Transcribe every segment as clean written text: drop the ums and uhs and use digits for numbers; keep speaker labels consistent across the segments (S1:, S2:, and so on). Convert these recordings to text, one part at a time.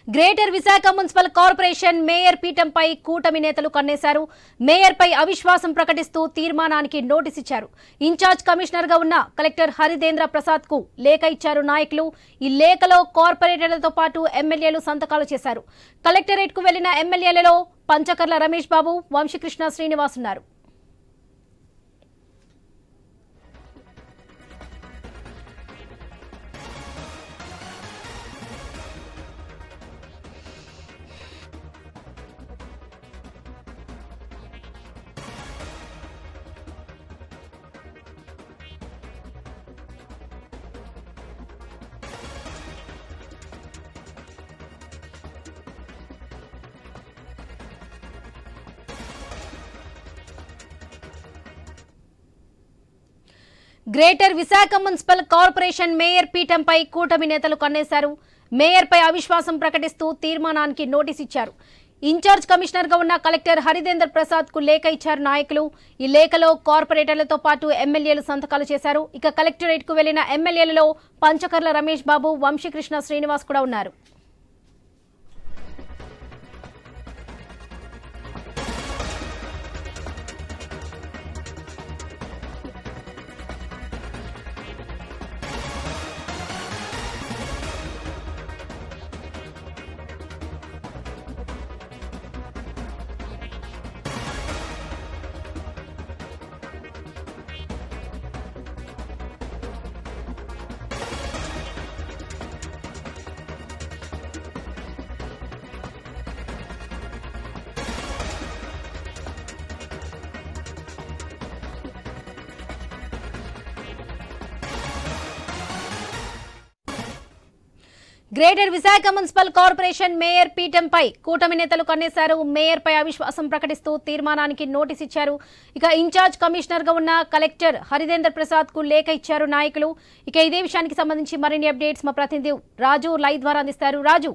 S1: Greater Visakha municipal corporation mayor పీఠంపై కూటమి నేతలు కన్నేశారు. మేయర్పై అవిశ్వాసం ప్రకటిస్తూ తీర్మానానికి నోటీస్ ఇచ్చారు. ఇన్ఛార్జ్ కమిషనర్ గా ఉన్న కలెక్టర్ హరిదేంద్ర ప్రసాద్ కు లేఖ ఇచ్చారు నాయకులు. ఈ లేఖలో కార్పొరేటర్లతో పాటు ఎమ్మెల్యేలు సంతకాలు చేశారు. కలెక్టరేట్ కు వెళ్లిన ఎమ్మెల్యేలలో పంచకర్ల రమేష్ బాబు, వంశీకృష్ణ శ్రీనివాస్ ఉన్నారు. Greater Visakha municipal corporation mayor పీఠంపై కూటమి నేతలు కన్నేశారు. మేయర్పై అవిశ్వాసం ప్రకటిస్తూ తీర్మానానికి నోటీస్ ఇచ్చారు. ఇన్ఛార్జ్ కమిషనర్ గా ఉన్న కలెక్టర్ హరిదేంద్ర ప్రసాద్ కు లేఖ ఇచ్చారు నాయకులు. ఈ లేఖలో కార్పొరేటర్లతో పాటు ఎమ్మెల్యేలు సంతకాలు చేశారు. ఇక కలెక్టరేట్ కు వెళ్లిన ఎమ్మెల్యేలలో పంచకర్ల రమేష్ బాబు, వంశీకృష్ణ శ్రీనివాస్ కూడా ఉన్నారు. Greater Visakha municipal corporation mayor పీఠంపై కూటమి నేతలు కన్నేశారు. మేయర్పై అవిశ్వాసం ప్రకటిస్తూ తీర్మానానికి నోటీస్ ఇచ్చారు. ఇక ఇన్ఛార్జ్ కమిషనర్ గా ఉన్న కలెక్టర్ హరిదేంద్ర ప్రసాద్ కు లేఖ ఇచ్చారు నాయకులు. ఇక ఇదే విషయానికి సంబంధించి మరిన్ని అప్డేట్స్ మా ప్రతినిధి రాజు లైవ్ ద్వారా అందిస్తారు. Raju,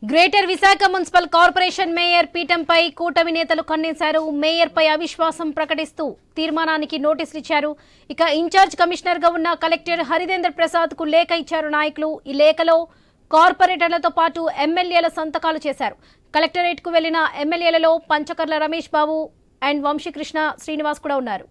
S1: greater Visakha municipal corporation mayor పీఠంపై కూటమి నేతలు కన్నేశారు. మేయర్పై అవిశ్వాసం ప్రకటిస్తూ తీర్మానానికి నోటీసులు ఇచ్చారు. ఇక ఇన్ఛార్జ్ కమిషనర్ గా ఉన్న కలెక్టర్ హరిదేంద్ర ప్రసాద్ కు లేఖ ఇచ్చారు నాయకులు. ఈ లేఖలో కార్పొరేటర్లతో పాటు ఎమ్మెల్యేల సంతకాలు చేశారు. కలెక్టరేట్ కు వెళ్లిన ఎమ్మెల్యేలలో పంచకర్ల రమేష్ బాబు అండ్ వంశీకృష్ణ శ్రీనివాస్ కూడా ఉన్నారు.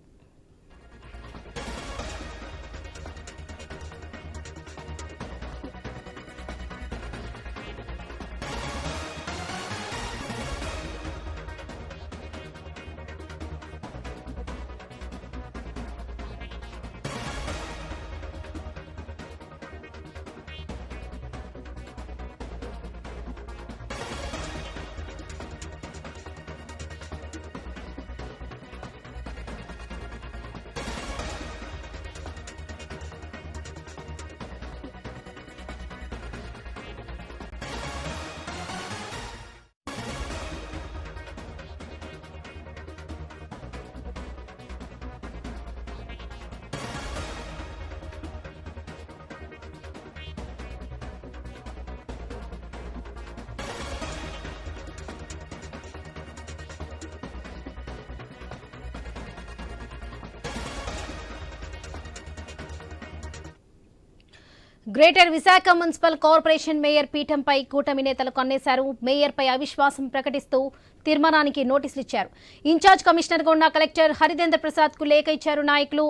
S1: Greater Visakha municipal corporation mayor పీఠంపై కూటమి నేతలు కన్నేశారు. మేయర్పై అవిశ్వాసం ప్రకటిస్తూ తీర్మానానికి నోటీసులు ఇచ్చారు. ఇన్ఛార్జ్ కమిషనర్గా ఉన్న కలెక్టర్ హరిదేంద్ర ప్రసాద్ కు లేఖ ఇచ్చారు నాయకులు.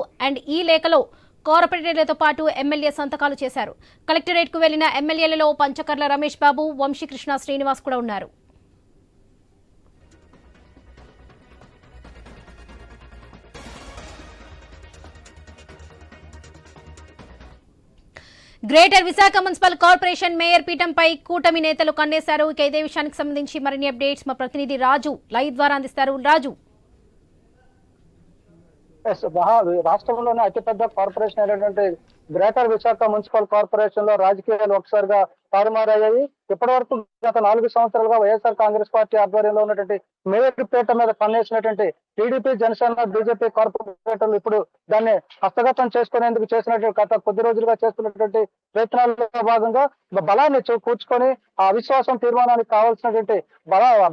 S1: ఈ లేఖలో కార్పొరేటర్లతో పాటు ఎమ్మెల్యే సంతకాలు చేశారు. కలెక్టరేట్ కు వెళ్లిన ఎమ్మెల్యేలలో పంచకర్ల రమేష్ బాబు, వంశీకృష్ణ శ్రీనివాస్ కూడా ఉన్నారు. Greater Visakha municipal corporation mayor పీఠంపై కూటమి నేతలు కన్నేశారు. ఇక ఇదే విషయానికి సంబంధించి మరిన్ని అప్డేట్స్ మా ప్రతినిధి రాజు లైవ్ ద్వారా అందిస్తారు. రాజు,
S2: రాష్ట్రంలోనే అతిపెద్ద కార్పొరేషన్ అయినటువంటి గ్రేటర్ విశాఖ మున్సిపల్ కార్పొరేషన్ లో రాజకీయాలు ఒకసారిగా తారుమారయ్యాయి. ఇప్పటి వరకు గత 4 సంవత్సరాలుగా వైఎస్ఆర్ కాంగ్రెస్ పార్టీ ఆధ్వర్యంలో ఉన్నటువంటి మేయర్ పీఠ మీద పన్నేసినటువంటి టీడీపీ, జనసేన, బీజేపీ కార్పొరేటర్లు ఇప్పుడు దాన్ని హస్తగతం చేసుకునేందుకు చేసినటువంటి గత కొద్ది రోజులుగా చేస్తున్నటువంటి ప్రయత్నాల్లో భాగంగా బలాన్ని కూర్చుకొని ఆ అవిశ్వాసం తీర్మానానికి కావాల్సినటువంటి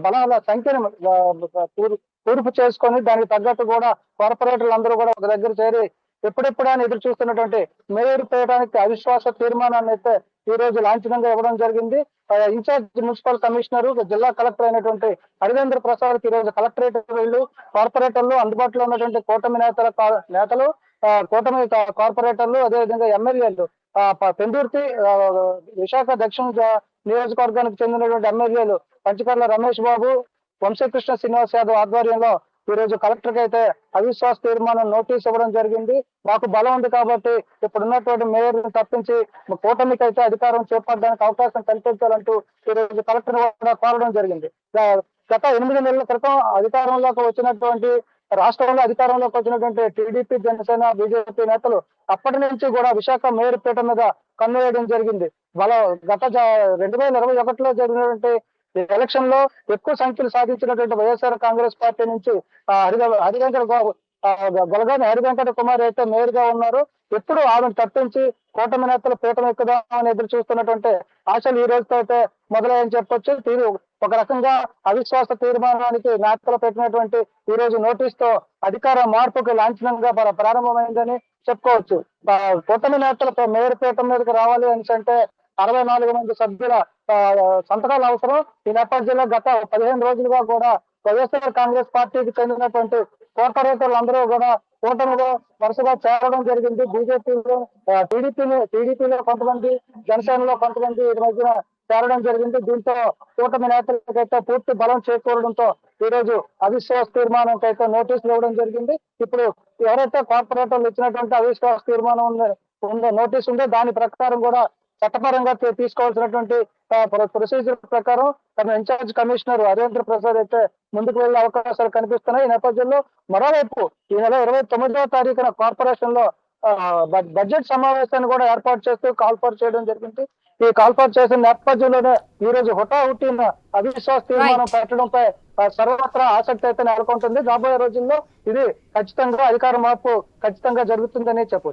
S2: బలాల సంఖ్యను పూర్పు చేసుకొని దానికి తగ్గట్టు కూడా కార్పొరేటర్లు అందరూ కూడా ఒక దగ్గర చేరి ఎప్పుడెప్పుడని ఎదురు చూస్తున్నటువంటి మేయర్ పీఠానికి అవిశ్వాస తీర్మానాన్ని అయితే ఈ రోజు లాంఛనంగా ఇవ్వడం జరిగింది. ఇన్ఛార్జ్ మున్సిపల్ కమిషనర్, జిల్లా కలెక్టర్ అయినటువంటి హరిదేంద్ర ప్రసాద్ ఈ రోజు కలెక్టరేట్ వెళ్లి కార్పొరేటర్లు, అందుబాటులో ఉన్నటువంటి కూటమి నేతలు, కూటమి కార్పొరేటర్లు, అదేవిధంగా ఎమ్మెల్యేలు, పెందుర్తి విశాఖ దక్షిణ నియోజకవర్గానికి చెందినటువంటి ఎమ్మెల్యేలు పంచకర్ల రమేష్ బాబు, వంశీకృష్ణ శ్రీనివాస్ యాదవ్ ఆధ్వర్యంలో ఈ రోజు కలెక్టర్ కి అయితే అవిశ్వాస తీర్మానం నోటీస్ ఇవ్వడం జరిగింది. మాకు బలం ఉంది కాబట్టి ఇప్పుడున్నటువంటి మేయర్ తప్పించి కూటమికి అయితే అధికారం చేపట్టడానికి అవకాశం కల్పించాలంటూ ఈ రోజు కలెక్టర్ కూడా కోరడం జరిగింది. గత 8 నెలల క్రితం అధికారంలోకి వచ్చినటువంటి రాష్ట్రంలో అధికారంలోకి వచ్చినటువంటి టీడీపీ, జనసేన, బీజేపీ నేతలు అప్పటి నుంచి కూడా విశాఖ మేయర్ పీఠ మీద కన్నువేయడం జరిగింది. గత 2021లో జరిగినటువంటి ఎలక్షన్ లో ఎక్కువ సంఖ్యలు సాధించినటువంటి వైఎస్ఆర్ కాంగ్రెస్ పార్టీ నుంచి గొలగాని హరివెంకట కుమార్ అయితే మేయర్ గా ఉన్నారు. ఎప్పుడు ఆమెను తప్పించి కూటమి నేతలు పీఠం ఎక్కుదామని ఎదురు చూస్తున్నటువంటి ఆశలు ఈ రోజుతో అయితే మొదలయ్యని చెప్పొచ్చు. ఒక రకంగా అవిశ్వాస తీర్మానానికి నేతలు పెట్టినటువంటి ఈ రోజు నోటీస్ తో అధికార మార్పుకు లాంఛనంగా ప్రారంభమైందని చెప్పుకోవచ్చు. కూటమి నేతలు మేయర్ పీఠం మీదకి రావాలి అంటే 64 మంది సభ్యుల సంతకాలు అవసరం. ఈ నేపథ్యంలో గత 15 రోజులుగా కూడా వైఎస్ఆర్ కాంగ్రెస్ పార్టీకి చెందినటువంటి కార్పొరేటర్లు అందరూ కూడా కూటమిలో వరుసగా చేరడం జరిగింది. బీజేపీలో, టీడీపీలో కొంతమంది, జనసేనలో కొంతమంది ఈ మధ్యన చేరడం జరిగింది. దీంతో కూటమి నేతలకైతే పూర్తి బలం చేకూరడంతో ఈ రోజు అవిశ్వాస తీర్మానంకి అయితే నోటీసులు ఇవ్వడం జరిగింది. ఇప్పుడు ఎవరైతే కార్పొరేటర్లు ఇచ్చినటువంటి అవిశ్వాస తీర్మానం ఉందో, నోటీస్ ఉందో, దాని ప్రకారం కూడా చట్టపరంగా తీసుకోవాల్సినటువంటి ప్రొసీజర్ ప్రకారం తన ఇన్ఛార్జ్ కమిషనర్ హరిదేంద్ర ప్రసాద్ అయితే ముందుకు వెళ్లే అవకాశాలు కనిపిస్తున్నాయి. ఈ నేపథ్యంలో మరోవైపు ఈ నెల 29వ తారీఖున కార్పొరేషన్ లో బడ్జెట్ సమావేశాన్ని కూడా ఏర్పాటు చేస్తూ కాల్ఫర్ చేయడం జరిగింది. ఈ కాల్ఫర్ చేసిన నేపథ్యంలోనే ఈ రోజు హుటాహుటిన అవిశ్వాస తీర్మానం పెట్టడంపై సర్వత్రా ఆసక్తి అయితే నెలకొంటుంది. రాబోయే రోజుల్లో ఇది ఖచ్చితంగా అధికార మార్పు ఖచ్చితంగా జరుగుతుందని చెప్పొచ్చు.